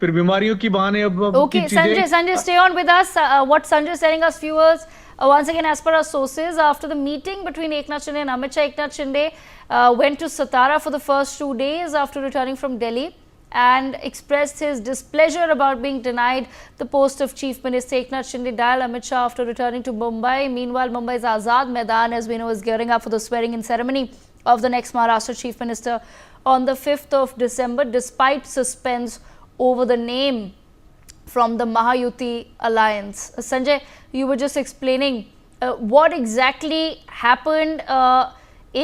फिर बीमारियों की बहाने अब की Okay, चीजें। Sanjay, stay on with us. What Sanjay is telling us, viewers, once again, as per our sources, after the meeting between Eknath Shinde and Amit Shah, Eknath Shinde went to Satara for the first 2 days after returning from Delhi and expressed his displeasure about being denied the post of Chief Minister. Eknath Shinde dialed Amit Shah after returning to Mumbai. Meanwhile, Mumbai's Azad Maidan, as we know, is gearing up for the swearing-in ceremony of the next Maharashtra Chief Minister on the 5th of December, despite suspense over the name from the Mahayuti alliance. Sanjay, you were just explaining what exactly happened.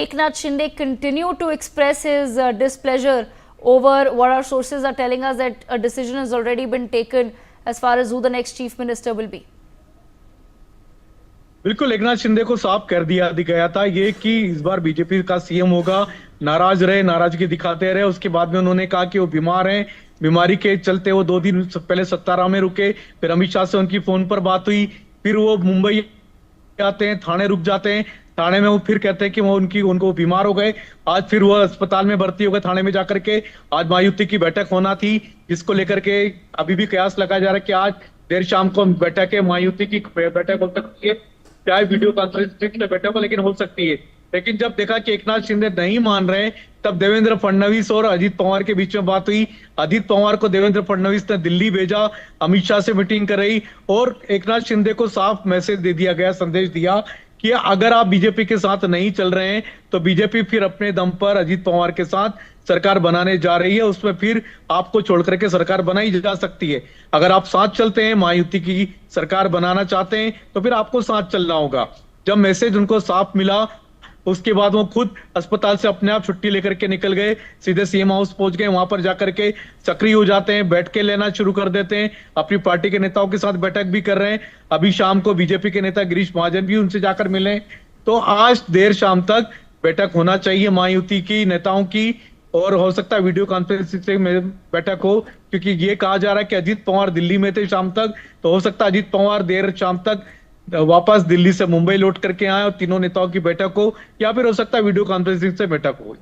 Eknath Shinde continued to express his displeasure over what our sources are telling us, that a decision has already been taken as far as who the next chief minister will be. बिल्कुल, एकनाथ शिंदे को साफ कर दिया गया था ये कि इस बार बीजेपी का सीएम होगा। नाराज रहे, नाराजगी दिखाते रहे। उसके बाद में उन्होंने कहा कि वो बीमार हैं, बीमारी के चलते वो 2 दिन पहले सत्तारा में रुके। फिर अमित शाह से उनकी फोन पर बात हुई, फिर वो मुंबई आते हैं, थाने रुक जाते हैं। थाने में वो फिर कहते हैं कि वो उनको बीमार हो गए। आज फिर वो अस्पताल में भर्ती हो गए, थाने में जाकर के। आज महायुति की बैठक होना थी, जिसको लेकर के अभी भी कयास लगाया जा रहा है कि आज देर शाम को बैठक है, महायुति की बैठक हो सकती है, चाहे वीडियो कॉन्फ्रेंसिंग से बैठक हो, लेकिन हो सकती है। लेकिन जब देखा कि एकनाथ शिंदे नहीं मान रहे, तब देवेंद्र फडणवीस और अजीत पवार के बीच में बात हुई। अजीत पवार को देवेंद्र फडणवीस ने दिल्ली भेजा, अमित शाह से मीटिंग कराई और एकनाथ शिंदे को साफ मैसेज दे दिया गया, संदेश दिया कि अगर आप बीजेपी के साथ नहीं चल रहे हैं तो बीजेपी फिर अपने दम पर अजीत पवार के साथ सरकार बनाने जा रही है। उसमें फिर आपको छोड़ करके सरकार बनाई जा सकती है। अगर आप साथ चलते हैं, महायुति की सरकार बनाना चाहते हैं, तो फिर आपको साथ चलना होगा। जब मैसेज उनको साफ मिला, उसके बाद वो खुद अस्पताल से अपने आप छुट्टी लेकर के निकल गए, सीधे सीएम हाउस पहुंच गए। वहां पर जाकर के सक्रिय हो जाते हैं, बैठ के लेना शुरू कर देते हैं। अपनी पार्टी के नेताओं के साथ बैठक भी कर रहे हैं। अभी शाम को बीजेपी के नेता गिरीश महाजन भी उनसे जाकर मिले। तो आज देर शाम तक बैठक होना चाहिए महायुति की नेताओं की, और हो सकता है वीडियो कॉन्फ्रेंसिंग से बैठक हो, क्योंकि ये कहा जा रहा है कि अजीत पवार दिल्ली में थे शाम तक। तो हो सकता है अजीत पवार देर शाम तक वापस दिल्ली से मुंबई लौट करके आए और तीनों नेताओं की बैठक हो, या फिर हो सकता है वीडियो कॉन्फ्रेंसिंग से बैठक हो।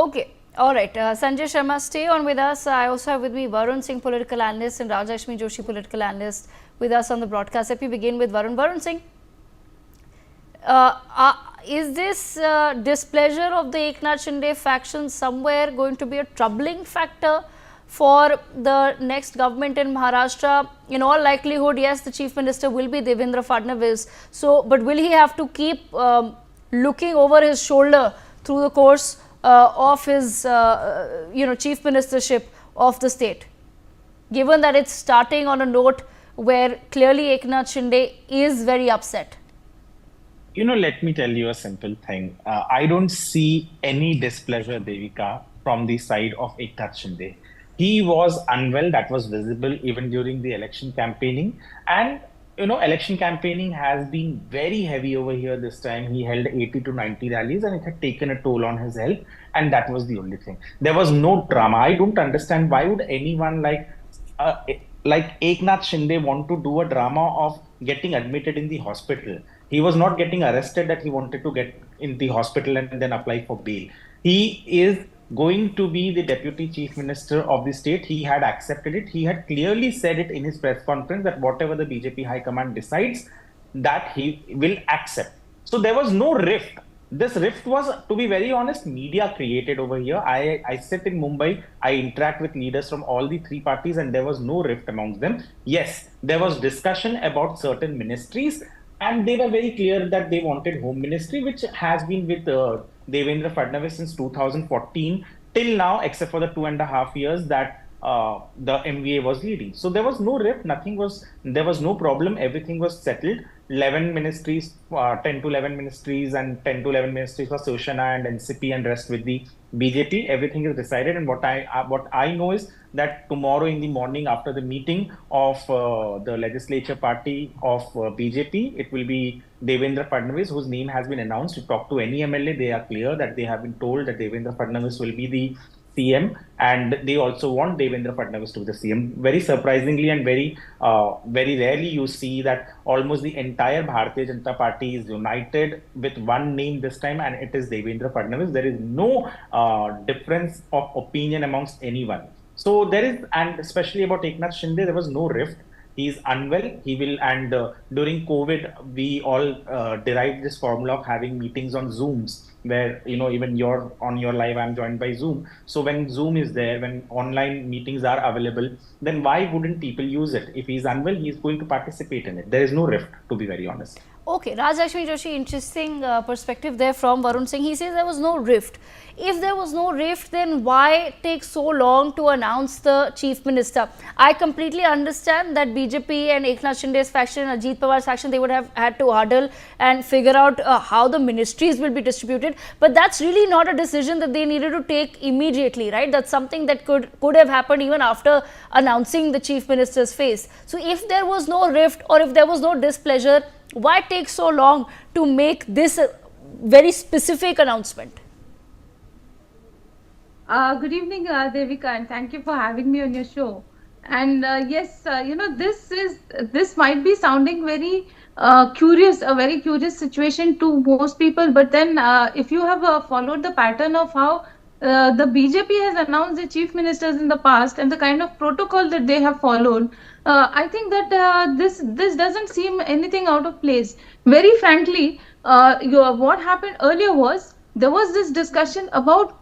Okay. All right. Sanjay Sharma, stay on with us. I also have with me Varun Singh, political analyst, and Rajashmi Joshi, political analyst, with us on the broadcast. Let me begin with Varun. Varun Singh, is this displeasure of the Eknath Shinde faction somewhere going to be a troubling factor for the next government in Maharashtra? In all likelihood, yes, the chief minister will be Devendra Fadnavis. So, but will he have to keep looking over his shoulder through the course of his, chief ministership of the state, given that it's starting on a note where clearly Eknath Shinde is very upset? Let me tell you a simple thing. I don't see any displeasure, Devika, from the side of Eknath Shinde. He was unwell, that was visible even during the election campaigning. And, election campaigning has been very heavy over here this time. He held 80 to 90 rallies and it had taken a toll on his health. And that was the only thing. There was no drama. I don't understand why would anyone like Eknath Shinde want to do a drama of getting admitted in the hospital. He was not getting arrested that he wanted to get in the hospital and then apply for bail. He is going to be the deputy chief minister of the state. He had accepted it. He had clearly said it in his press conference that whatever the BJP High Command decides, that he will accept. So there was no rift. This rift was, to be very honest, media created over here. I sit in Mumbai, I interact with leaders from all the three parties, and there was no rift amongst them. Yes, there was discussion about certain ministries, and they were very clear that they wanted home ministry, which has been with Devendra Fadnavis since 2014 till now, except for the 2.5 years that the MVA was leading. So there was no rift, there was no problem, everything was settled. 11 ministries, 10 to 11 ministries and 10 to 11 ministries for Shiv Sena and NCP and rest with the BJP. Everything is decided, and what I know is that tomorrow in the morning after the meeting of the legislature party of BJP, it will be Devendra Fadnavis, whose name has been announced. To talk to any MLA, they are clear that they have been told that Devendra Fadnavis will be the CM, and they also want Devendra Fadnavis to be the CM. Very surprisingly and very rarely you see that almost the entire Bharatiya Janata Party is united with one name this time, and it is Devendra Fadnavis. There is no difference of opinion amongst anyone. So there is, and especially about Eknath Shinde, there was no rift. He's unwell. He will, and during COVID, we all derived this formula of having meetings on Zooms, where even you're on your live, I'm joined by Zoom. So when Zoom is there, when online meetings are available, then why wouldn't people use it? If he's unwell, he's going to participate in it. There is no rift, to be very honest. Okay, Raj Lakshmi Joshi, interesting perspective there from Varun Singh. He says there was no rift. If there was no rift, then why take so long to announce the chief minister? I completely understand that BJP and Eknath Shinde's faction, Ajit Pawar's faction, they would have had to huddle and figure out how the ministries will be distributed. But that's really not a decision that they needed to take immediately, right? That's something that could have happened even after announcing the chief minister's face. So if there was no rift or if there was no displeasure, why take so long to make this a very specific announcement? Good evening, Devika, and thank you for having me on your show. And yes, this might be sounding very curious, a very curious situation to most people. But then, if you have followed the pattern of how the BJP has announced the chief ministers in the past and the kind of protocol that they have followed, I think that this doesn't seem anything out of place. Very frankly, what happened earlier was there was this discussion about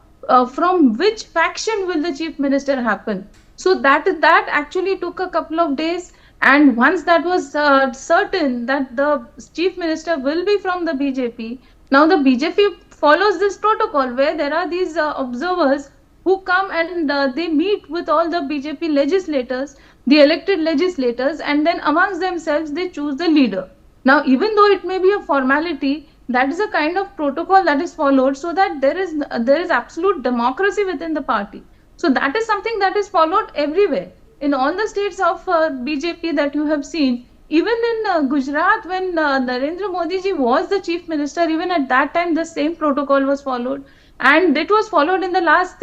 from which faction will the chief minister happen. So that actually took a couple of days, and once that was certain that the chief minister will be from the BJP, now the BJP follows this protocol where there are these observers who come and they meet with all the BJP legislators, the elected legislators, and then amongst themselves they choose the leader. Now, even though it may be a formality, that is a kind of protocol that is followed so that there is absolute democracy within the party. So that is something that is followed everywhere in all the states of BJP that you have seen. Even in Gujarat, when Narendra Modi ji was the chief minister, even at that time the same protocol was followed, and it was followed in the last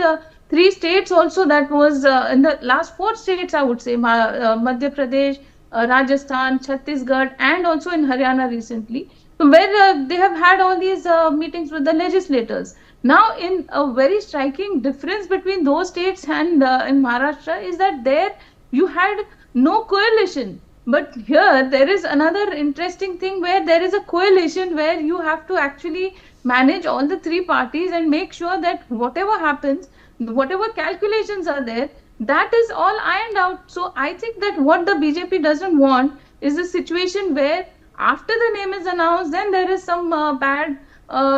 3 states also. That was in the last 4 states, I would say, Madhya Pradesh, Rajasthan, Chhattisgarh, and also in Haryana recently, where they have had all these meetings with the legislators. Now, in a very striking difference between those states and in Maharashtra is that there you had no coalition. But here there is another interesting thing where there is a coalition where you have to actually manage all the 3 parties and make sure that whatever happens, whatever calculations are there, that is all ironed out. So I think that what the BJP doesn't want is a situation where after the name is announced, then there is some bad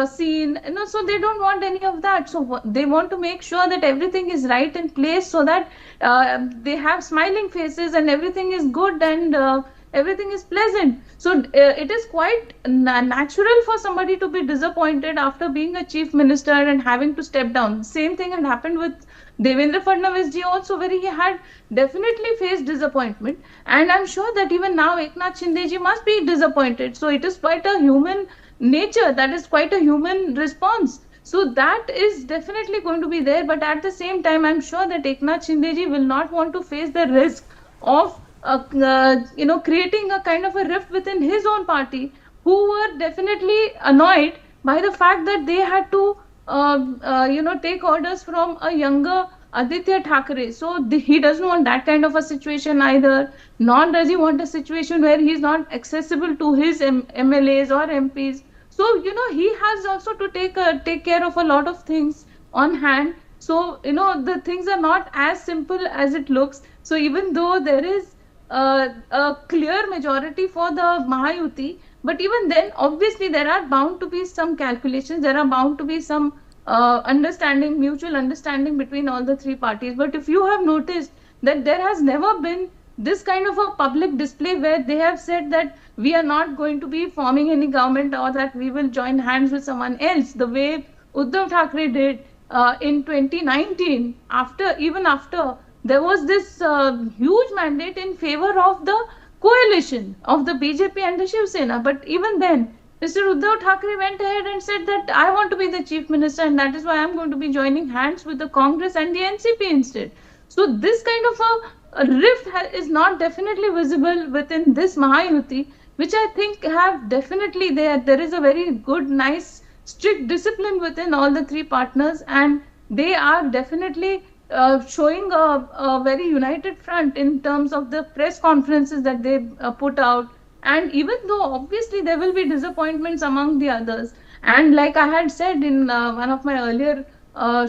scene. So they don't want any of that. So they want to make sure that everything is right in place so that they have smiling faces and everything is good and everything is pleasant. So it is quite natural for somebody to be disappointed after being a chief minister and having to step down. Same thing had happened with Devendra Fadnavis ji also, where he had definitely faced disappointment, and I'm sure that even now Eknath Shinde ji must be disappointed. So it is quite a human nature, that is quite a human response. So that is definitely going to be there, but at the same time I'm sure that Eknath Shinde ji will not want to face the risk of creating a kind of a rift within his own party, who were definitely annoyed by the fact that they had to take orders from a younger Aditya Thackeray. So he doesn't want that kind of a situation either. Nor does he want a situation where he's not accessible to his MLAs or MPs. So he has also to take care of a lot of things on hand. So the things are not as simple as it looks. So even though there is a clear majority for the Mahayuti, but even then, obviously, there are bound to be some calculations. There are bound to be some mutual understanding between all the 3 parties. But if you have noticed that there has never been this kind of a public display where they have said that we are not going to be forming any government or that we will join hands with someone else, the way Uddhav Thackeray did in 2019, after there was this huge mandate in favor of the coalition of the BJP and the Shiv Sena. But even then, Mr. Uddhav Thackeray went ahead and said that I want to be the chief minister and that is why I'm going to be joining hands with the Congress and the NCP instead. So this kind of a rift is not definitely visible within this Mahayuti, which I think have definitely there is a very good, nice, strict discipline within all the 3 partners, and they are definitely showing a very united front in terms of the press conferences that they put out. And even though obviously there will be disappointments among the others, and like I had said in one of my earlier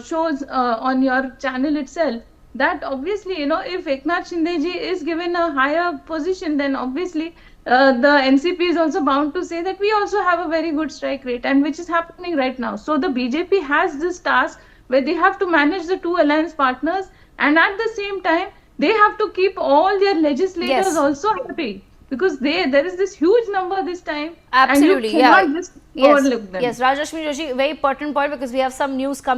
shows on your channel itself, that obviously, if Eknath Shinde ji is given a higher position, then obviously the NCP is also bound to say that we also have a very good strike rate, and which is happening right now. So the BJP has this task where they have to manage the two alliance partners, and at the same time they have to keep all their legislators Yes. also happy, because there is this huge number this time. Absolutely, And you cannot just yes. overlook them. Yes, Rajashmi Joshi, very pertinent point, because we have some news coming